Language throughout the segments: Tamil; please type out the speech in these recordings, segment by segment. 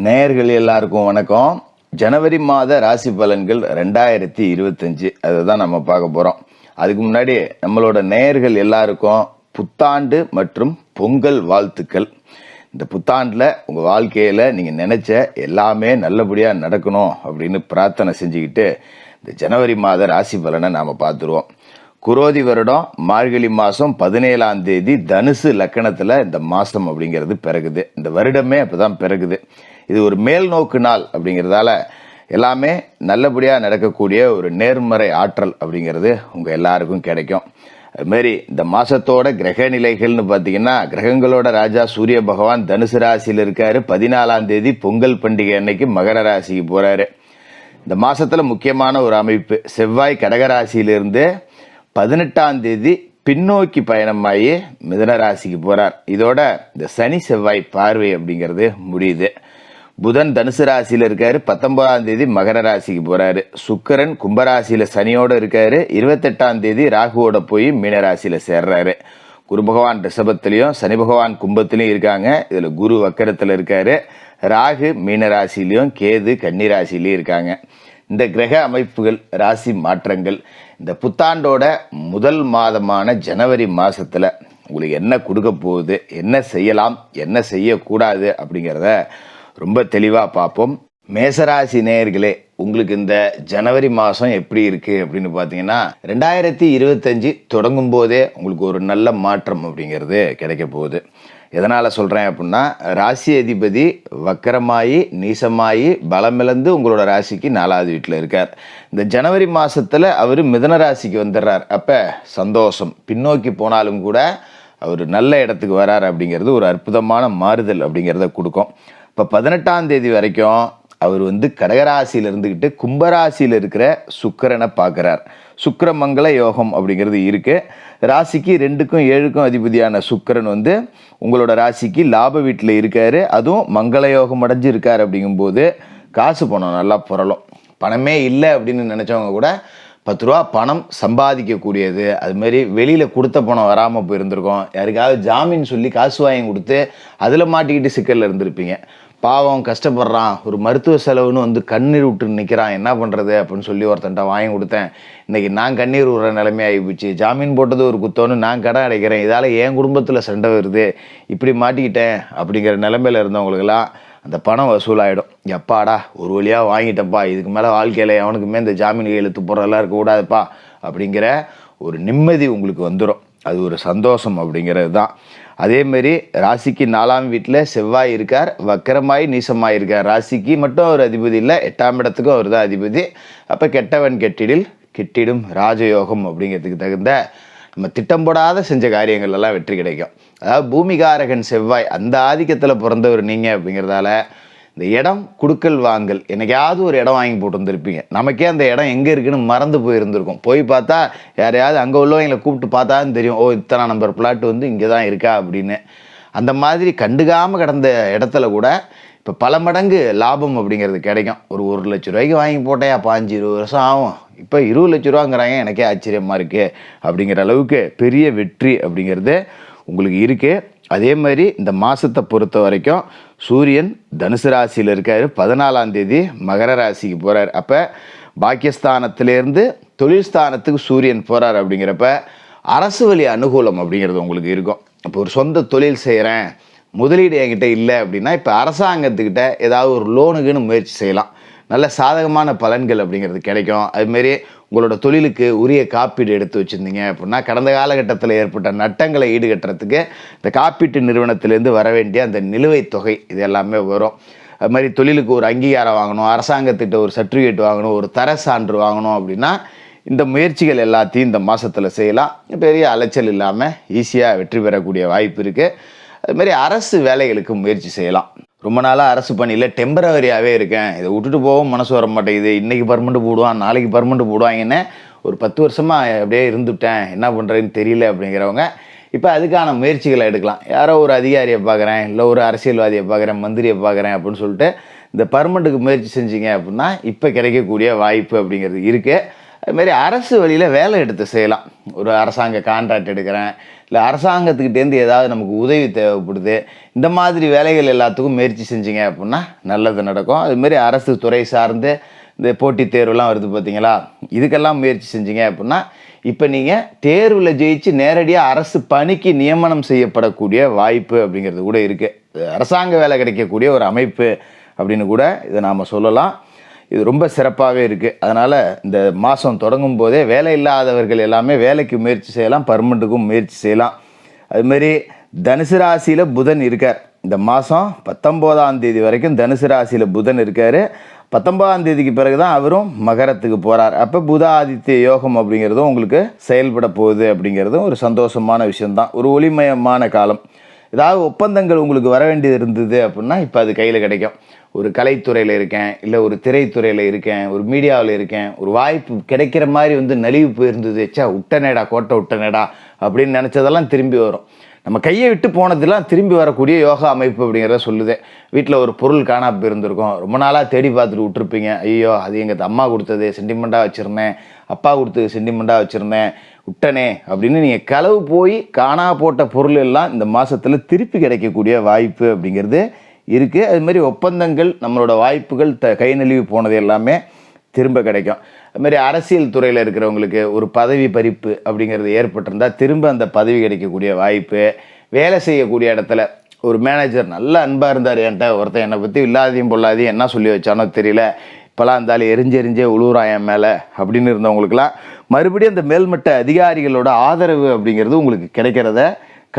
நேயர்கள் எல்லாருக்கும் வணக்கம். ஜனவரி மாத ராசி பலன்கள் 2025 அதுதான் நம்ம பார்க்க போகிறோம். அதுக்கு முன்னாடி நம்மளோட நேயர்கள் எல்லாருக்கும் புத்தாண்டு மற்றும் பொங்கல் வாழ்த்துக்கள். இந்த புத்தாண்டில் உங்கள் வாழ்க்கையில் நீங்கள் நினச்ச எல்லாமே நல்லபடியாக நடக்கணும் அப்படின்னு பிரார்த்தனை செஞ்சுக்கிட்டு இந்த ஜனவரி மாத ராசி பலனை நாம் பார்த்துருவோம். குரோதி வருடம் மார்கழி மாதம் 17ஆம் தேதி தனுசு லக்கணத்தில் இந்த மாதம் அப்படிங்கிறது பிறகுது. இந்த வருடமே அப்போ தான் பிறகுது. இது ஒரு மேல் நோக்கு நாள் அப்படிங்கிறதால எல்லாமே நல்லபடியாக நடக்கக்கூடிய ஒரு நேர்மறை ஆற்றல் அப்படிங்கிறது உங்கள் எல்லாருக்கும் கிடைக்கும். அதுமாரி இந்த மாதத்தோட கிரக நிலைகள்னு பார்த்தீங்கன்னா, கிரகங்களோட ராஜா சூரிய பகவான் தனுசு ராசியில் இருக்கார். 14ஆம் தேதி பொங்கல் பண்டிகை அன்னைக்கு மகர ராசிக்கு போகிறாரு. இந்த மாதத்தில் முக்கியமான ஒரு அமைப்பு, செவ்வாய் கடகராசியிலிருந்து 18ஆம் தேதி பின்னோக்கி பயணமாகி மிதுன ராசிக்கு போகிறார். இதோட இந்த சனி செவ்வாய் பார்வை அப்படிங்கிறது முடியுது. புதன் தனுசு ராசியில் இருக்காரு. 19ஆம் தேதி மகர ராசிக்கு போகிறாரு. சுக்கிரன் கும்பராசியில் சனியோடு இருக்காரு. 28ஆம் தேதி ராகுவோட போய் மீனராசியில் சேர்றாரு. குரு பகவான் ரிஷபத்திலையும் சனி பகவான் கும்பத்திலையும் இருக்காங்க. இதில் குரு வக்கரத்தில் இருக்காரு. ராகு மீனராசிலையும் கேது கன்னிராசிலையும் இருக்காங்க. இந்த கிரக அமைப்புகள், ராசி மாற்றங்கள் இந்த புத்தாண்டோட முதல் மாதமான ஜனவரி மாதத்தில் உங்களுக்கு என்ன கொடுக்க போகுது, என்ன செய்யலாம், என்ன செய்யக்கூடாது அப்படிங்கிறத ரொம்ப தெளிவாக பார்ப்போம். மேசராசி நேயர்களே, உங்களுக்கு இந்த ஜனவரி மாதம் எப்படி இருக்குது அப்படின்னு பார்த்தீங்கன்னா, 2025 தொடங்கும் போதே உங்களுக்கு ஒரு நல்ல மாற்றம் அப்படிங்கிறது கிடைக்க போகுது. எதனால் சொல்கிறேன் அப்படின்னா, ராசி அதிபதி வக்கரமாயி நீசமாயி பலமிழந்து உங்களோட ராசிக்கு 4வது வீட்டில் இருக்கார். இந்த ஜனவரி மாதத்தில் அவர் மிதுன ராசிக்கு வந்துடுறார். அப்போ சந்தோஷம். பின்னோக்கி போனாலும் கூட அவர் நல்ல இடத்துக்கு வரார் அப்படிங்கிறது ஒரு அற்புதமான மாறுதல் அப்படிங்கிறத கொடுக்கும். இப்போ 18ஆம் தேதி வரைக்கும் அவர் கடகராசியில் இருந்துக்கிட்டு கும்பராசியில் இருக்கிற சுக்கிரனை பார்க்குறார். சுக்கிரமங்கல யோகம் அப்படிங்கிறது இருக்குது. ராசிக்கு 2க்கும் 7க்கும் அதிபதியான சுக்கிரன் உங்களோட ராசிக்கு லாப வீட்டில் இருக்கார். அதுவும் மங்கள யோகம் அடைஞ்சு இருக்கார். அப்படிங்கும்போது காசு பணம் நல்லா புரளும். பணமே இல்லை அப்படின்னு நினச்சவங்க கூட 10 ரூபா பணம் சம்பாதிக்கக்கூடியது. அதுமாரி வெளியில் கொடுத்த பணம் வராமல் போயிருந்திருக்கோம். யாருக்காவது ஜாமீன் சொல்லி காசு வாங்கி கொடுத்து அதில் மாட்டிக்கிட்டு சிக்கலில் இருந்திருப்பீங்க. பாவம் கஷ்டப்படுறான், ஒரு மருத்துவ செலவுன்னு கண்ணீர் விட்டு நிற்கிறான், என்ன பண்ணுறது அப்படின்னு சொல்லி ஒருத்தன்ட்ட வாங்கி கொடுத்தேன். இன்றைக்கி நான் கண்ணீர் விடுற நிலைமையாகி போச்சு. ஜாமீன் போட்டது ஒரு குத்தோன்னு நான் கடன் அடைக்கிறேன். இதால் என் குடும்பத்தில் சண்டை வருது, இப்படி மாட்டிக்கிட்டேன் அப்படிங்கிற நிலைமையில் இருந்தவங்களுக்கெல்லாம் அந்த பணம் வசூலாகிடும். எப்பாடா ஒரு வழியாக வாங்கிட்டேன்ப்பா, இதுக்கு மேலே வாழ்க்கையில் எவனுக்குமே இந்த ஜாமீன் எழுத்து போடுறதெல்லாம் இருக்கக்கூடாதுப்பா அப்படிங்கிற ஒரு நிம்மதி உங்களுக்கு வந்துடும். அது ஒரு சந்தோஷம் அப்படிங்கிறது தான். அதேமாரி ராசிக்கு 4ஆம் வீட்டில் செவ்வாய் இருக்கார். வக்கரமாய் நீசமாய் இருக்கார். ராசிக்கு மட்டும் அவர் அதிபதி இல்லை, 8ஆம் இடத்துக்கும் அவர் தான் அதிபதி. அப்போ கெட்டவன் கெட்டிடில் கிட்டிடும் ராஜயோகம் அப்படிங்கிறதுக்கு தகுந்த நம்ம திட்டம் போடாத செஞ்ச காரியங்கள் எல்லாம் வெற்றி கிடைக்கும். அதாவது பூமிகாரகன் செவ்வாய் அந்த ஆதிக்கத்தில் பிறந்தவர் நீங்கள் அப்படிங்கிறதால இந்த இடம் குடுக்கல் வாங்கல், என்னைக்காவது ஒரு இடம் வாங்கி போட்டு வந்திருப்பீங்க. நமக்கே அந்த இடம் எங்கே இருக்குன்னு மறந்து போயிருந்திருக்கும். போய் பார்த்தா யாரையாவது அங்கே உள்ளவங்களை கூப்பிட்டு பார்த்தான்னு தெரியும், ஓ இத்தனை நம்பர் பிளாட் இங்கே தான் இருக்கா அப்படின்னு. அந்த மாதிரி கண்டுக்காமல் கிடந்த இடத்துல கூட இப்போ பல மடங்கு லாபம் அப்படிங்கிறது கிடைக்கும். ஒரு 1 லட்ச ரூபாய்க்கு வாங்கி போட்டேயா 15-20 வருஷம் ஆகும், இப்போ 20 லட்ச ரூபாங்கிறாங்க. எனக்கே ஆச்சரியமாக இருக்குது அப்படிங்கிற அளவுக்கு பெரிய வெற்றி அப்படிங்கிறது உங்களுக்கு இருக்குது. அதே மாதிரி இந்த மாதத்தை பொறுத்த வரைக்கும் சூரியன் தனுசு ராசியில் இருக்கார். 14ஆம் தேதி மகர ராசிக்கு போகிறார். அப்போ பாக்கியஸ்தானத்திலேருந்து தொழில் ஸ்தானத்துக்கு சூரியன் போகிறார். அப்படிங்கிறப்ப அரசு வழி அனுகூலம் அப்படிங்கிறது உங்களுக்கு இருக்கும். இப்போ ஒரு சொந்த தொழில் செய்கிறேன், முதலீடு என்கிட்ட இல்லை அப்படின்னா இப்போ அரசாங்கத்துக்கிட்ட ஏதாவது ஒரு லோனுக்குன்னு முயற்சி செய்யலாம். நல்ல சாதகமான பலன்கள் அப்படிங்கிறது கிடைக்கும். அதுமாரி உங்களோட தொழிலுக்கு உரிய காப்பீடு எடுத்து வச்சுருந்தீங்க அப்படின்னா கடந்த காலகட்டத்தில் ஏற்பட்ட நட்டங்களை ஈடுகட்டுறதுக்கு இந்த காப்பீட்டு நிறுவனத்திலேருந்து வர வேண்டிய அந்த நிலுவைத் தொகை இது எல்லாமே வரும். அது மாதிரி தொழிலுக்கு ஒரு அங்கீகாரம் வாங்கணும், அரசாங்கத்திட்ட ஒரு சர்டிஃபிகேட் வாங்கணும், ஒரு தர சான்று வாங்கணும் அப்படின்னா இந்த முயற்சிகள் எல்லாத்தையும் இந்த மாதத்தில் செய்யலாம். பெரிய அலைச்சல் இல்லாமல் ஈஸியாக வெற்றி பெறக்கூடிய வாய்ப்பு இருக்குது. அதுமாரி அரசு வேலைகளுக்கு முயற்சி செய்யலாம். ரொம்ப நாளாக அரசு பணியில் டெம்பரவரியாகவே இருக்கேன், இதை விட்டுட்டு போகவும் மனசு வர மாட்டேங்குது, இன்றைக்கி பர்மனெண்ட் போடுவான் நாளைக்கு பர்மனெண்ட் போடுவாங்கன்னு ஒரு 10 வருஷமாக அப்படியே இருந்துவிட்டேன், என்ன பண்ணுறதுன்னு தெரியல அப்படிங்கிறவங்க இப்போ அதுக்கான முயற்சிகளை எடுக்கலாம். யாரோ ஒரு அதிகாரியை பார்க்குறேன், இல்லை ஒரு அரசியல்வாதியை பார்க்குறேன், மந்திரியை பார்க்குறேன் அப்படின்னு சொல்லிட்டு இந்த பர்மனெண்ட்டுக்கு முயற்சி செஞ்சீங்க அப்படின்னா இப்போ கிடைக்கக்கூடிய வாய்ப்பு அப்படிங்கிறது இருக்குது. அதுமாரி அரசு வழியில் வேலை எடுத்து செய்யலாம். ஒரு அரசாங்க கான்ட்ராக்ட் எடுக்கிறேன், இல்லை அரசாங்கத்துக்கிட்டேருந்து ஏதாவது நமக்கு உதவி தேவைப்படுது, இந்த மாதிரி வேலைகள் எல்லாத்துக்கும் முயற்சி செஞ்சீங்க அப்படின்னா நல்லது நடக்கும். அதுமாரி அரசு துறை சார்ந்து இந்த போட்டித் தேர்வுலாம் வருது பார்த்தீங்களா, இதுக்கெல்லாம் முயற்சி செஞ்சீங்க அப்படின்னா இப்போ நீங்கள் தேர்வில் ஜெயிச்சு நேரடியாக அரசு பணிக்கு நியமனம் செய்யப்படக்கூடிய வாய்ப்பு அப்படிங்கிறது கூட இருக்குது. அரசாங்க வேலை கிடைக்கக்கூடிய ஒரு அமைப்பு அப்படின்னு கூட இதை நாம் சொல்லலாம். இது ரொம்ப சிறப்பாகவே இருக்குது. அதனால் இந்த மாதம் தொடங்கும் போதே வேலை இல்லாதவர்கள் எல்லாமே வேலைக்கு முயற்சி செய்யலாம், பர்மனெண்ட்டுக்கும் முயற்சி செய்யலாம். அதுமாரி தனுசு ராசியில் புதன் இருக்கார். இந்த மாதம் 19ஆம் தேதி வரைக்கும் தனுசு ராசியில் புதன் இருக்கார். 19ஆம் தேதிக்கு பிறகு தான் அவரும் மகரத்துக்கு போகிறார். அப்போ புத ஆதித்ய யோகம் அப்படிங்கிறதும் உங்களுக்கு செயல்பட போகுது அப்படிங்கிறதும் ஒரு சந்தோஷமான விஷயந்தான். ஒரு ஒளிமயமான காலம். ஏதாவது ஒப்பந்தங்கள் உங்களுக்கு வர வேண்டியது இருந்தது அப்படின்னா இப்போ அது கையில் கிடைக்கும். ஒரு கலைத்துறையில் இருக்கேன், இல்லை ஒரு திரைத்துறையில் இருக்கேன், ஒரு மீடியாவில் இருக்கேன், ஒரு வாய்ப்பு கிடைக்கிற மாதிரி நலிவு போயிருந்தது, விட்டனேடா கோட்டை விட்டனேடா அப்படின்னு நினச்சதெல்லாம் திரும்பி வரும். நம்ம கையை விட்டு போனதெல்லாம் திரும்பி வரக்கூடிய யோகா அமைப்பு அப்படிங்கிறத சொல்லுது. வீட்டில் ஒரு பொருள் காணாமல் போயிருந்திருக்கும், ரொம்ப நாளாக தேடி பார்த்துட்டு விட்டுருப்பீங்க. ஐயோ அது எங்கள் அம்மா கொடுத்தது சென்டிமெண்ட்டாக வச்சுருந்தேன், அப்பா கொடுத்தது சென்டிமெண்ட்டாக வச்சுருந்தேன், விட்டனே அப்படின்னு நீங்கள் களவு போய் காணா போட்ட பொருள் எல்லாம் இந்த மாதத்தில் திருப்பி கிடைக்கக்கூடிய வாய்ப்பு அப்படிங்கிறது இருக்குது. அதுமாரி ஒப்பந்தங்கள், நம்மளோட வாய்ப்புகள் கை நழுவி போனது எல்லாமே திரும்ப கிடைக்கும். அதுமாதிரி அரசியல் துறையில் இருக்கிறவங்களுக்கு ஒரு பதவி பறிப்பு அப்படிங்கிறது ஏற்பட்டிருந்தால் திரும்ப அந்த பதவி கிடைக்கக்கூடிய வாய்ப்பு. வேலை செய்யக்கூடிய இடத்துல ஒரு மேனேஜர் நல்ல அன்பாக இருந்தார் என்கிட்ட, ஒருத்தன் என்னை பற்றி இல்லாதையும் பொல்லாதையும் என்ன சொல்லி வச்சானோ தெரியல, இப்போலாம் இருந்தாலும் எரிஞ்செறிஞ்சே உழுவுறான் என் மேலே அப்படின்னு இருந்தவங்களுக்கெல்லாம் மறுபடியும் அந்த மேல்மட்ட அதிகாரிகளோட ஆதரவு அப்படிங்கிறது உங்களுக்கு கிடைக்கிறத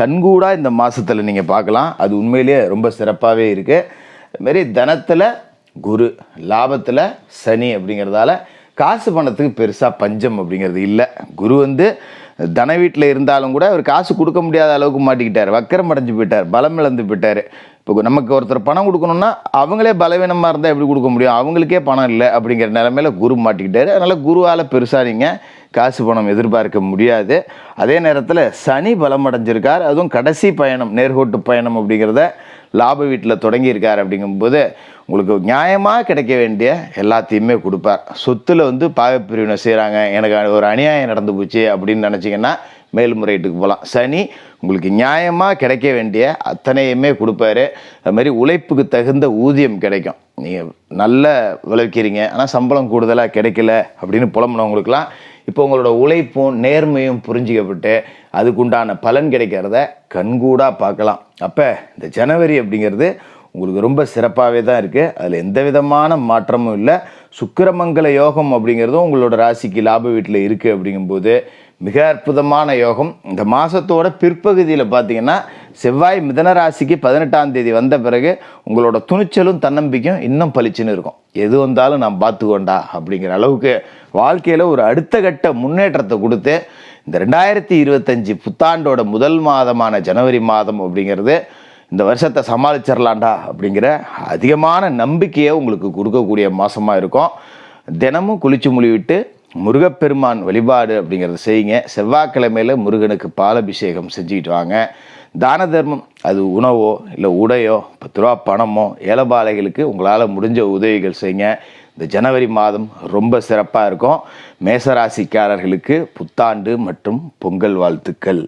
கண்கூடாக இந்த மாதத்தில் நீங்கள் பார்க்கலாம். அது உண்மையிலேயே ரொம்ப சிறப்பாகவே இருக்குது. அதுமாரி தனத்தில் குரு, லாபத்தில் சனி அப்படிங்கிறதால காசு பணத்துக்கு பெருசாக பஞ்சம் அப்படிங்கிறது இல்லை. குரு தன வீட்டில் இருந்தாலும் கூட அவர் காசு கொடுக்க முடியாத அளவுக்கு மாட்டிக்கிட்டார், வக்கரம் அடைஞ்சு போயிட்டார், பலம் இழந்து போயிட்டார். இப்போ நமக்கு ஒருத்தர் பணம் கொடுக்கணும்னா அவங்களே பலவீனமாக இருந்தால் எப்படி கொடுக்க முடியும், அவங்களுக்கே பணம் இல்லை அப்படிங்கிற நிலைமையில குரு மாட்டிக்கிட்டார். அதனால் குருவால் பெருசாக நீங்கள் காசு பணம் எதிர்பார்க்க முடியாது. அதே நேரத்தில் சனி பலம் அடைஞ்சிருக்கார், அதுவும் கடைசி பயணம், நேர்கோட்டு பயணம் அப்படிங்கிறத லாப வீட்டில் தொடங்கியிருக்கார். அப்படிங்கும்போது உங்களுக்கு நியாயமாக கிடைக்க வேண்டிய எல்லாத்தையுமே கொடுப்பார். சொத்தில் பாகப்பிரிவினை செய்கிறாங்க, எனக்கு ஒரு அநியாயம் நடந்து போச்சு அப்படின்னு நினச்சிங்கன்னா மேல்முறையீட்டுக்கு போகலாம். சனி உங்களுக்கு நியாயமாக கிடைக்க வேண்டிய அத்தனையுமே கொடுப்பாரு. அது மாதிரி உழைப்புக்கு தகுந்த ஊதியம் கிடைக்கும். நீங்கள் நல்ல விளைவிக்கிறீங்க ஆனால் சம்பளம் கூடுதலாக கிடைக்கல அப்படின்னு புலம்புனவங்களுக்குலாம் இப்போ உங்களோட உழைப்பும் நேர்மையும் புரிஞ்சிக்கப்பட்டு அதுக்குண்டான பலன் கிடைக்கிறத கண்கூடாக பார்க்கலாம். அப்போ இந்த ஜனவரி அப்படிங்கிறது உங்களுக்கு ரொம்ப சிறப்பாகவே தான் இருக்குது. அதில் எந்த விதமான மாற்றமும் இல்லை. சுக்கிரமங்கல யோகம் அப்படிங்கிறதும் உங்களோட ராசிக்கு லாப வீட்டில் இருக்குது. அப்படிங்கும்போது மிக அற்புதமான யோகம். இந்த மாதத்தோட பிற்பகுதியில் பார்த்தீங்கன்னா செவ்வாய் மிதன ராசிக்கு 18ஆம் தேதி வந்த பிறகு உங்களோட துணிச்சலும் தன்னம்பிக்கையும் இன்னும் பளிச்சுன்னு இருக்கும். எது வந்தாலும் நான் பார்த்துக்கோண்டா அப்படிங்கிற அளவுக்கு வாழ்க்கையில் ஒரு அடுத்த கட்ட முன்னேற்றத்தை கொடுத்து இந்த 2025 புத்தாண்டோட முதல் மாதமான ஜனவரி மாதம் அப்படிங்கிறது இந்த வருஷத்தை சமாளிச்சிடலாண்டா அப்படிங்கிற அதிகமான நம்பிக்கையை உங்களுக்கு கொடுக்கக்கூடிய மாதமாக இருக்கும். தினமும் குளிச்சு முழுவிட்டு முருகப்பெருமான் வழிபாடு அப்படிங்கிறத செய்யுங்க. செவ்வாய்க்கிழமையில் முருகனுக்கு பாலபிஷேகம் செஞ்சுக்கிட்டு வாங்க. தான தர்மம், அது உணவோ இல்லை உடையோ 10 ரூபா பணமோ ஏழைபாளைகளுக்கு உங்களால் முடிஞ்ச உதவிகள் செய்யுங்க. இந்த ஜனவரி மாதம் ரொம்ப சிறப்பாக இருக்கும். மேசராசிக்காரர்களுக்கு புத்தாண்டு மற்றும் பொங்கல் வாழ்த்துக்கள்.